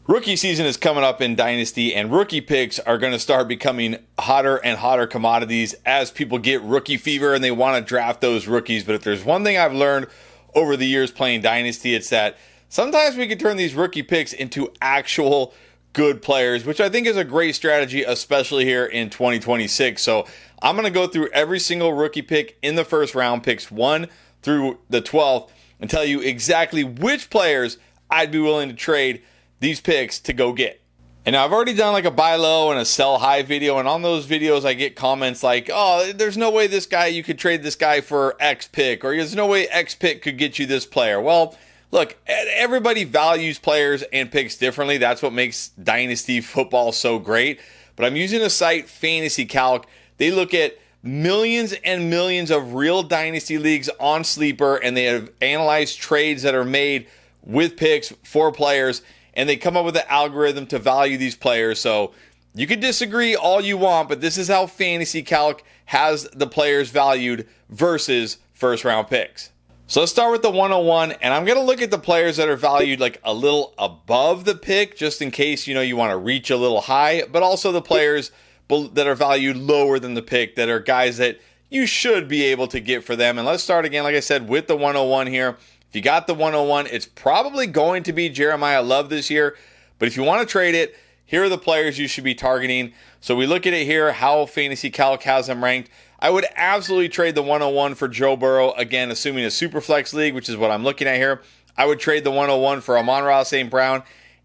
Rookie season is coming up in Dynasty, and rookie picks are going to start becoming hotter and hotter commodities as people get rookie fever and they want to draft those rookies. But if there's one thing I've learned over the years playing Dynasty, it's that sometimes we can turn these rookie picks into actual good players, which I think is a great strategy, especially here in 2026. So I'm going to go through every single rookie pick in the first round, picks 1 through the 12th, and tell you exactly which players I'd be willing to trade these picks to go get. And now I've already done like a buy low and a sell high video, and on those videos I get comments like, oh, there's no way you could trade this guy for X pick, or there's no way X pick could get you this player. Well, look, everybody values players and picks differently. That's what makes Dynasty football so great. But I'm using a site, Fantasy Calc. They look at millions and millions of real Dynasty leagues on Sleeper, and they have analyzed trades that are made with picks for players, and they come up with an algorithm to value these players. So you can disagree all you want, but this is how Fantasy Calc has the players valued versus first round picks. So let's start with the 101, and I'm going to look at the players that are valued like a little above the pick, just in case, you want to reach a little high, but also the players that are valued lower than the pick, that are guys that you should be able to get for them. And let's start again, like I said, with the 101 here. If you got the 101, it's probably going to be Jeremiah Love this year. But if you want to trade it, here are the players you should be targeting. So we look at it here, how Fantasy Calc has them ranked. I would absolutely trade the 101 for Joe Burrow. Again, assuming a Superflex league, which is what I'm looking at here. I would trade the 101 for Amon-Ra St. Brown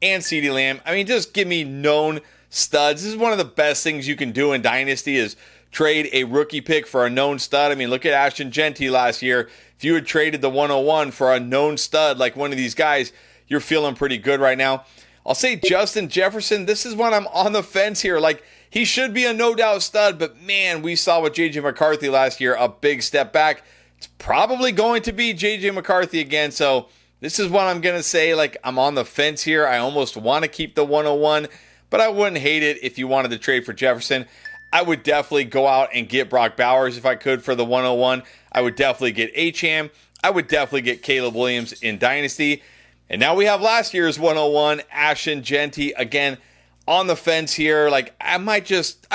and CeeDee Lamb. I mean, just give me known studs. This is one of the best things you can do in Dynasty, is trade a rookie pick for a known stud. I mean, look at Ashton Jeanty last year. If you had traded the 101 for a known stud like one of these guys, you're feeling pretty good right now. I'll say Justin Jefferson. This is when I'm on the fence here. Like, he should be a no-doubt stud, but man, we saw with J.J. McCarthy last year, a big step back. It's probably going to be J.J. McCarthy again, so this is what I'm going to say. Like, I'm on the fence here. I almost want to keep the 101, but I wouldn't hate it if you wanted to trade for Jefferson. I would definitely go out and get Brock Bowers if I could for the 101. I would definitely get Achane. I would definitely get Caleb Williams in Dynasty. And now we have last year's 101, Ashton Jeanty. Again, on the fence here. Like, I might just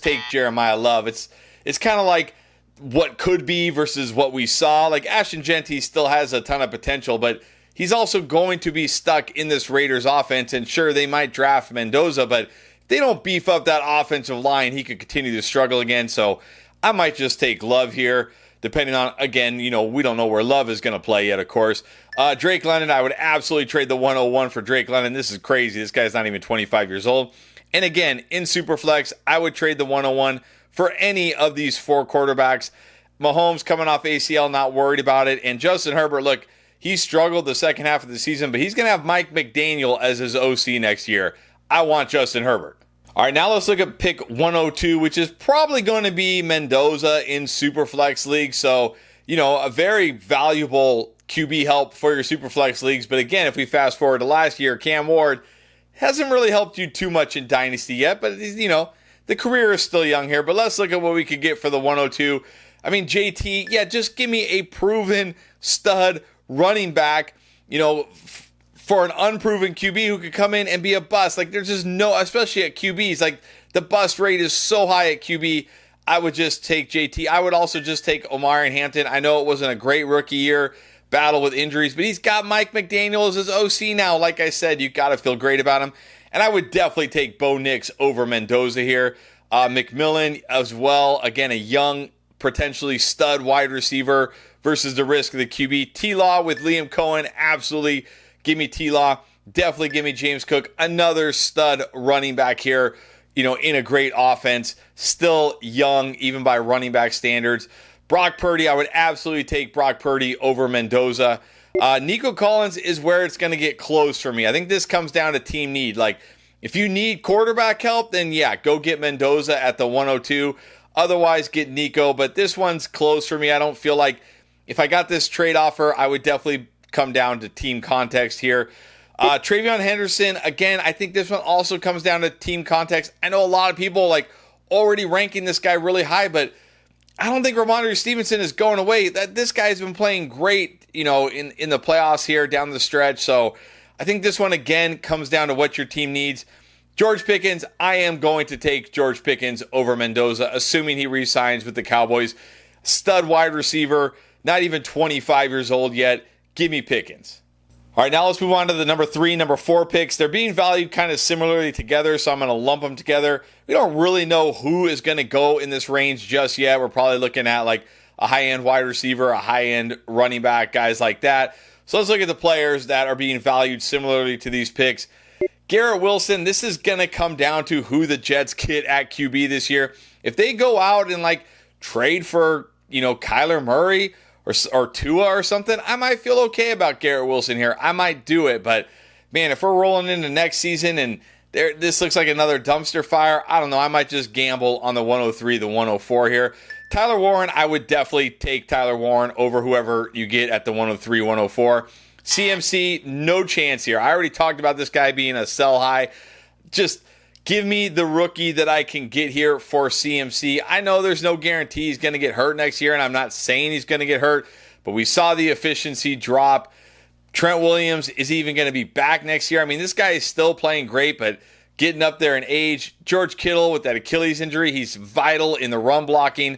take Jeremiah Love. It's kind of like what could be versus what we saw. Like, Ashton Jeanty still has a ton of potential, but he's also going to be stuck in this Raiders offense. And sure, they might draft Mendoza, but if they don't beef up that offensive line, he could continue to struggle again. So I might just take Love here, depending on, again, we don't know where Love is going to play yet, of course. Drake London, I would absolutely trade the 101 for Drake London. This is crazy. This guy's not even 25 years old. And again, in Superflex, I would trade the 101 for any of these 4 quarterbacks. Mahomes coming off ACL, not worried about it. And Justin Herbert, look, he struggled the second half of the season, but he's going to have Mike McDaniel as his OC next year. I want Justin Herbert. All right, now let's look at pick 102, which is probably going to be Mendoza in Superflex League. So, a very valuable QB help for your Superflex leagues. But again, if we fast forward to last year, Cam Ward hasn't really helped you too much in Dynasty yet. But, the career is still young here. But let's look at what we could get for the 102. I mean, JT, yeah, just give me a proven stud running back, for an unproven QB who could come in and be a bust. Like, there's just no, especially at QBs, like, the bust rate is so high at QB. I would just take JT. I would also just take Omarion Hampton. I know it wasn't a great rookie year, battle with injuries, but he's got Mike McDaniel as his OC now. Like I said, you got to feel great about him. And I would definitely take Bo Nix over Mendoza here. McMillan as well. Again, a young, potentially stud wide receiver versus the risk of the QB. T-Law with Liam Cohen, absolutely. Give me T-Law. Definitely give me James Cook. Another stud running back here, in a great offense. Still young, even by running back standards. Brock Purdy, I would absolutely take Brock Purdy over Mendoza. Nico Collins is where it's going to get close for me. I think this comes down to team need. Like, if you need quarterback help, then yeah, go get Mendoza at the 102. Otherwise, get Nico. But this one's close for me. I don't feel like if I got this trade offer, I would definitely come down to team context here. Travion Henderson, again, I think this one also comes down to team context. I know a lot of people already ranking this guy really high, but I don't think Ramondre Stevenson is going away. This guy's been playing great, in the playoffs here down the stretch. So I think this one again comes down to what your team needs. George Pickens, I am going to take George Pickens over Mendoza, assuming he re-signs with the Cowboys. Stud wide receiver, not even 25 years old yet. Give me Pickens. All right, now let's move on to the number 3, number 4 picks. They're being valued kind of similarly together, so I'm going to lump them together. We don't really know who is going to go in this range just yet. We're probably looking at like a high-end wide receiver, a high-end running back, guys like that. So let's look at the players that are being valued similarly to these picks. Garrett Wilson, this is going to come down to who the Jets get at QB this year. If they go out and like trade for, Kyler Murray or Tua or something, I might feel okay about Garrett Wilson here. I might do it, but man, if we're rolling into next season and this looks like another dumpster fire, I don't know. I might just gamble on the 103, the 104 here. Tyler Warren, I would definitely take Tyler Warren over whoever you get at the 103, 104. CMC, no chance here. I already talked about this guy being a sell high. Just give me the rookie that I can get here for CMC. I know there's no guarantee he's going to get hurt next year, and I'm not saying he's going to get hurt, but we saw the efficiency drop. Trent Williams is even going to be back next year. I mean, this guy is still playing great, but getting up there in age. George Kittle with that Achilles injury, he's vital in the run blocking.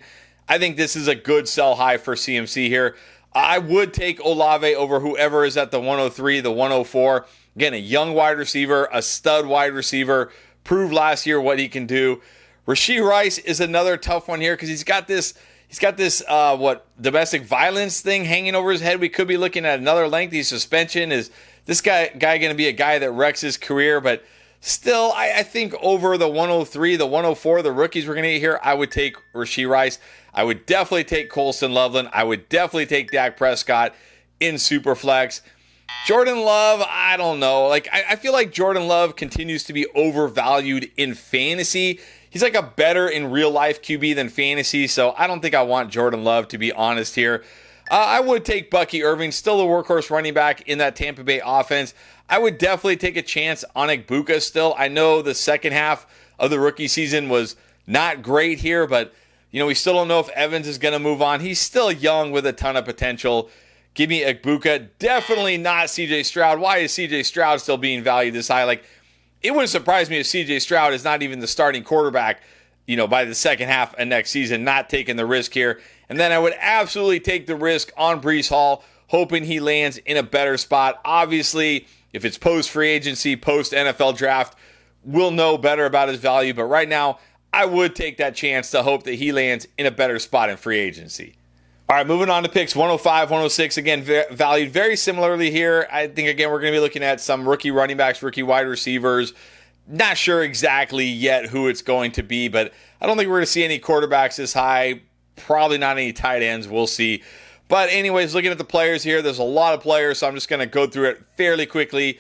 I think this is a good sell high for CMC here. I would take Olave over whoever is at the 103, the 104. Again, a young wide receiver, a stud wide receiver, proved last year what he can do. Rashee Rice is another tough one here because he's got this domestic violence thing hanging over his head. We could be looking at another lengthy suspension. Is this guy going to be a guy that wrecks his career? But still, I think over the 103, the 104, the rookies we're going to get here, I would take Rashee Rice. I would definitely take Colston Loveland. I would definitely take Dak Prescott in Superflex. Jordan Love, I don't know. I feel like Jordan Love continues to be overvalued in fantasy. He's like a better in real life QB than fantasy, so I don't think I want Jordan Love, to be honest here. I would take Bucky Irving, still a workhorse running back in that Tampa Bay offense. I would definitely take a chance on Egbuka still. I know the second half of the rookie season was not great here, but we still don't know if Evans is going to move on. He's still young with a ton of potential. Give me Egbuka. Definitely not CJ Stroud. Why is CJ Stroud still being valued this high? It wouldn't surprise me if CJ Stroud is not even the starting quarterback, by the second half of next season, not taking the risk here. And then I would absolutely take the risk on Breece Hall, hoping he lands in a better spot. Obviously, if it's post-free agency, post-NFL draft, we'll know better about his value. But right now, I would take that chance to hope that he lands in a better spot in free agency. All right, moving on to picks 105, 106. Again, valued very similarly here. I think, again, we're going to be looking at some rookie running backs, rookie wide receivers. Not sure exactly yet who it's going to be, but I don't think we're going to see any quarterbacks this high. Probably not any tight ends. We'll see. But anyways, looking at the players here, there's a lot of players, so I'm just going to go through it fairly quickly.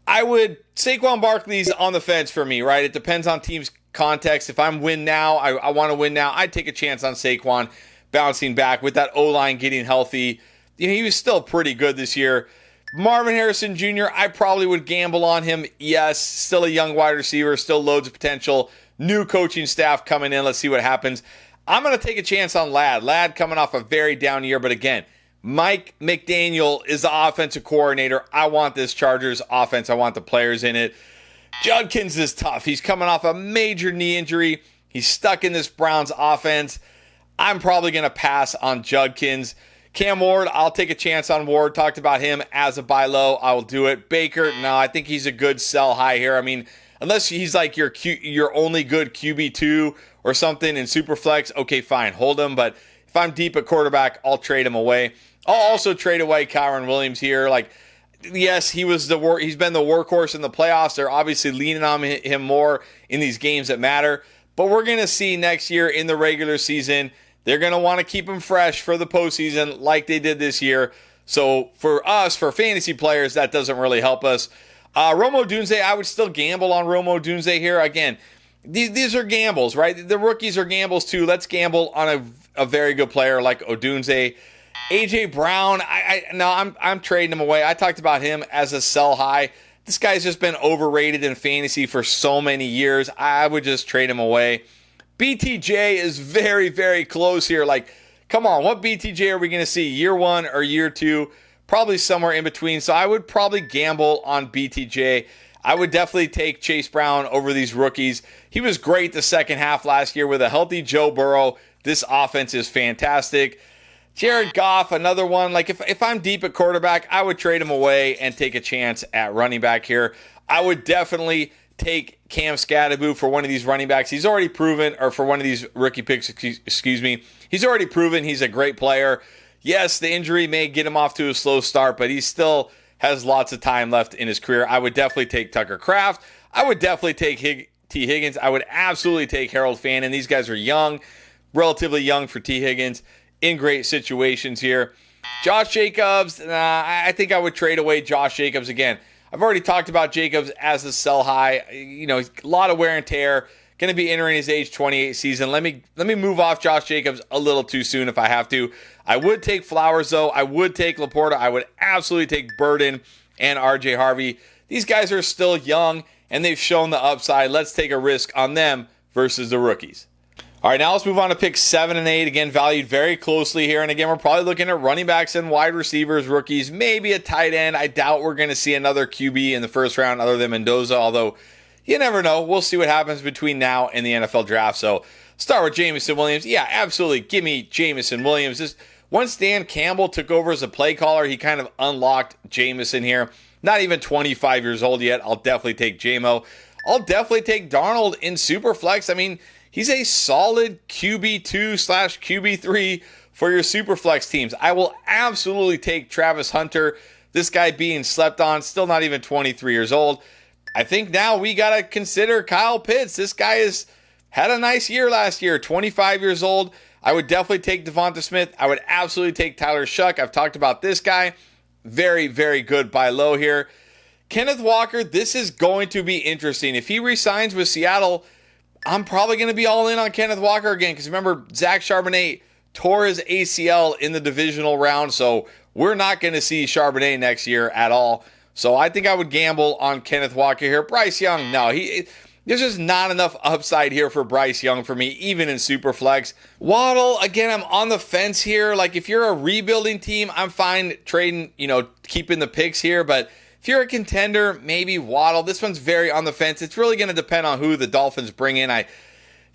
Saquon Barkley's on the fence for me, right? It depends on team's context. If I'm win now, I want to win now, I'd take a chance on Saquon bouncing back with that O-line getting healthy. He was still pretty good this year. Marvin Harrison Jr., I probably would gamble on him. Yes, still a young wide receiver, still loads of potential. New coaching staff coming in. Let's see what happens. I'm going to take a chance on Ladd. Ladd coming off a very down year, but again, Mike McDaniel is the offensive coordinator. I want this Chargers offense. I want the players in it. Judkins is tough. He's coming off a major knee injury. He's stuck in this Browns offense. I'm probably going to pass on Judkins. Cam Ward, I'll take a chance on Ward. Talked about him as a buy low. I will do it. Baker, no, I think he's a good sell high here. I mean, unless he's like your only good QB2 or something in Superflex, okay, fine, hold him. But if I'm deep at quarterback, I'll trade him away. I'll also trade away Kyren Williams here. Yes, he's been the workhorse in the playoffs. They're obviously leaning on him more in these games that matter. But we're going to see next year in the regular season, they're going to want to keep him fresh for the postseason like they did this year. So for us, for fantasy players, that doesn't really help us. Rome Odunze, I would still gamble on Rome Odunze here. Again, these are gambles, right? The rookies are gambles too. Let's gamble on a very good player like Odunze. AJ Brown, I'm trading him away. I talked about him as a sell high. This guy's just been overrated in fantasy for so many years. I would just trade him away. BTJ is very, very close here. Come on, what BTJ are we going to see? Year one or year two? probably somewhere in between. So I would probably gamble on BTJ. I would definitely take Chase Brown over these rookies. He was great the second half last year with a healthy Joe Burrow. This offense is fantastic. Jared Goff, another one. Like if I'm deep at quarterback, I would trade him away and take a chance at running back here. I would definitely take Cam Skattebo for one of these running backs. He's already proven, or for one of these rookie picks, excuse me. He's already proven he's a great player. Yes, the injury may get him off to a slow start, but he still has lots of time left in his career. I would definitely take Tucker Kraft. I would definitely take T. Higgins. I would absolutely take Harold Fannin. These guys are young, relatively young for T. Higgins, in great situations here. Josh Jacobs, I think I would trade away Josh Jacobs again. I've already talked about Jacobs as a sell high. You know, a lot of wear and tear. Going to be entering his age 28 season. Let me move off Josh Jacobs a little too soon if I have to. I would take Flowers, though. I would take Laporta. I would absolutely take Burden and RJ Harvey. These guys are still young, and they've shown the upside. Let's take a risk on them versus the rookies. All right, now let's move on to picks 7 and 8. Again, valued very closely here. And again, we're probably looking at running backs and wide receivers, rookies, maybe a tight end. I doubt we're going to see another QB in the first round other than Mendoza, although you never know. We'll see what happens between now and the NFL draft. So start with Jameson Williams. Yeah, absolutely. Give me Jameson Williams. Once Dan Campbell took over as a play caller, he kind of unlocked Jameson here. Not even 25 years old yet. I'll definitely take JMO. I'll definitely take Darnold in Superflex. I mean, he's a solid QB2/QB3 for your Superflex teams. I will absolutely take Travis Hunter. This guy being slept on, still not even 23 years old. I think now we got to consider Kyle Pitts. This guy has had a nice year last year, 25 years old. I would definitely take Devonta Smith. I would absolutely take Tyler Shuck. I've talked about this guy. Very, very good buy low here. Kenneth Walker, this is going to be interesting. If he resigns with Seattle, I'm probably going to be all in on Kenneth Walker again, because remember, Zach Charbonnet tore his ACL in the divisional round, so we're not going to see Charbonnet next year at all. So I think I would gamble on Kenneth Walker here. Bryce Young, no, there's just not enough upside here for Bryce Young for me, even in Superflex. Waddle, again, I'm on the fence here. Like, if you're a rebuilding team, I'm fine trading, keeping the picks here, but if you're a contender, maybe Waddle. This one's very on the fence. It's really going to depend on who the Dolphins bring in. I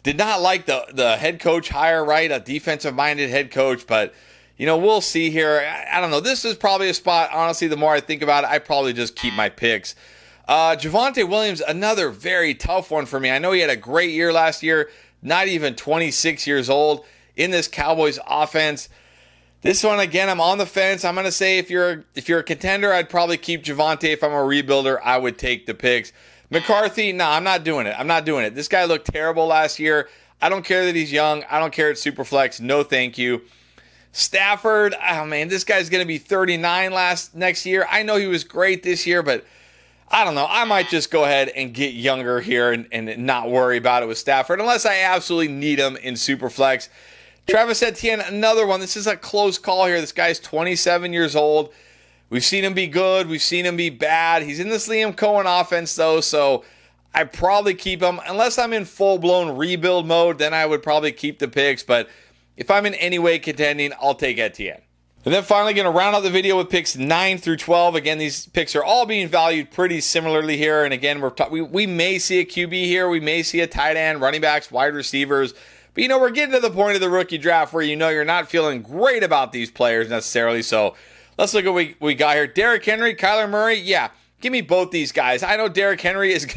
did not like the head coach hire, right? A defensive-minded head coach, but, we'll see here. I don't know. This is probably a spot, honestly, the more I think about it, I probably just keep my picks. Javonte Williams, another very tough one for me. I know he had a great year last year, not even 26 years old in this Cowboys offense. This one, again, I'm on the fence. I'm going to say if you're a contender, I'd probably keep Javonte. If I'm a rebuilder, I would take the picks. McCarthy, no, I'm not doing it. This guy looked terrible last year. I don't care that he's young. I don't care it's Superflex. No, thank you. Stafford, oh man, this guy's going to be 39 next year. I know he was great this year, but I don't know. I might just go ahead and get younger here and not worry about it with Stafford unless I absolutely need him in Superflex. Travis Etienne, another one. This is a close call here. This guy's 27 years old. We've seen him be good. We've seen him be bad. He's in this Liam Cohen offense, though, so I probably keep him. Unless I'm in full-blown rebuild mode, then I would probably keep the picks. But if I'm in any way contending, I'll take Etienne. And then finally, going to round out the video with picks 9 through 12. Again, these picks are all being valued pretty similarly here. And again, we may see a QB here. We may see a tight end, running backs, wide receivers. But, we're getting to the point of the rookie draft where you're not feeling great about these players necessarily. So let's look at what we got here. Derrick Henry, Kyler Murray. Yeah, give me both these guys. I know Derrick Henry is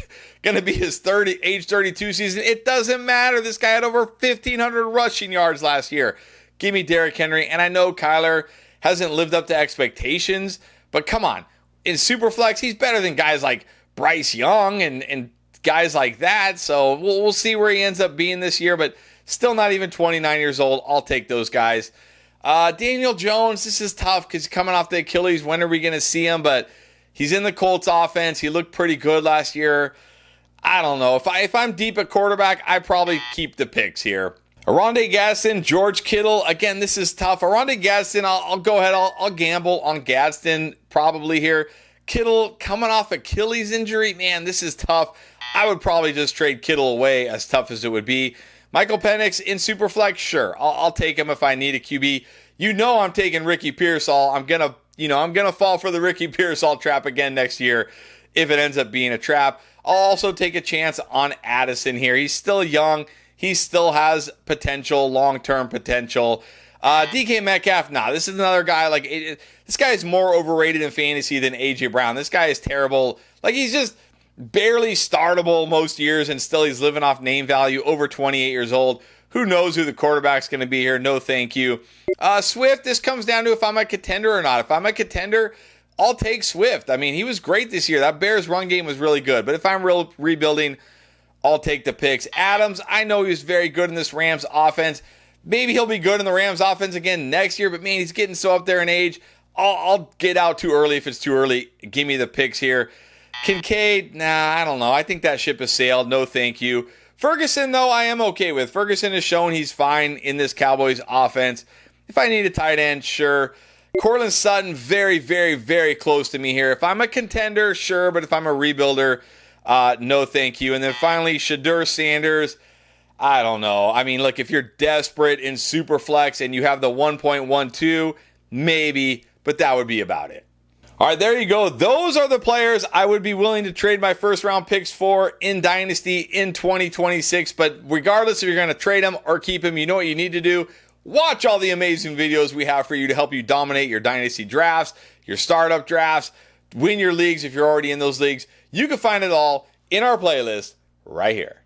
going to be his age 32 season. It doesn't matter. This guy had over 1,500 rushing yards last year. Give me Derrick Henry. And I know Kyler hasn't lived up to expectations, but come on. In Superflex, he's better than guys like Bryce Young and guys like that. So we'll see where he ends up being this year, but still not even 29 years old. I'll take those guys. Daniel Jones, this is tough because he's coming off the Achilles. When are we going to see him? But he's in the Colts offense. He looked pretty good last year. I don't know. If I'm deep at quarterback, I probably keep the picks here. Oronde Gadsden, George Kittle. Again, this is tough. Oronde Gadsden, I'll go ahead. I'll gamble on Gadsden probably here. Kittle coming off Achilles injury. Man, this is tough. I would probably just trade Kittle away, as tough as it would be. Michael Penix in Superflex, sure. I'll take him if I need a QB. I'm taking Ricky Pearsall. I'm going to I'm going to fall for the Ricky Pearsall trap again next year if it ends up being a trap. I'll also take a chance on Addison here. He's still young. He still has potential, long-term potential. DK Metcalf, this is another guy. This guy is more overrated in fantasy than AJ Brown. This guy is terrible. He's just barely startable most years, and still he's living off name value, over 28 years old. Who knows who the quarterback's going to be here? No, thank you. Swift, this comes down to if I'm a contender or not. If I'm a contender, I'll take Swift. I mean, he was great this year. That Bears run game was really good. But if I'm rebuilding, I'll take the picks. Adams, I know he was very good in this Rams offense. Maybe he'll be good in the Rams offense again next year, but man, he's getting so up there in age. I'll get out too early if it's too early. Give me the picks here. Kincaid, I don't know. I think that ship has sailed. No, thank you. Ferguson, though, I am okay with. Ferguson has shown he's fine in this Cowboys offense. If I need a tight end, sure. Courtland Sutton, very, very, very close to me here. If I'm a contender, sure, but if I'm a rebuilder, no, thank you. And then finally, Shedeur Sanders. I don't know. I mean, look, if you're desperate in Superflex and you have the 1.12, maybe, but that would be about it. All right, there you go. Those are the players I would be willing to trade my first round picks for in Dynasty in 2026. But regardless if you're going to trade them or keep them, you know what you need to do. Watch all the amazing videos we have for you to help you dominate your Dynasty drafts, your startup drafts, win your leagues if you're already in those leagues. You can find it all in our playlist right here.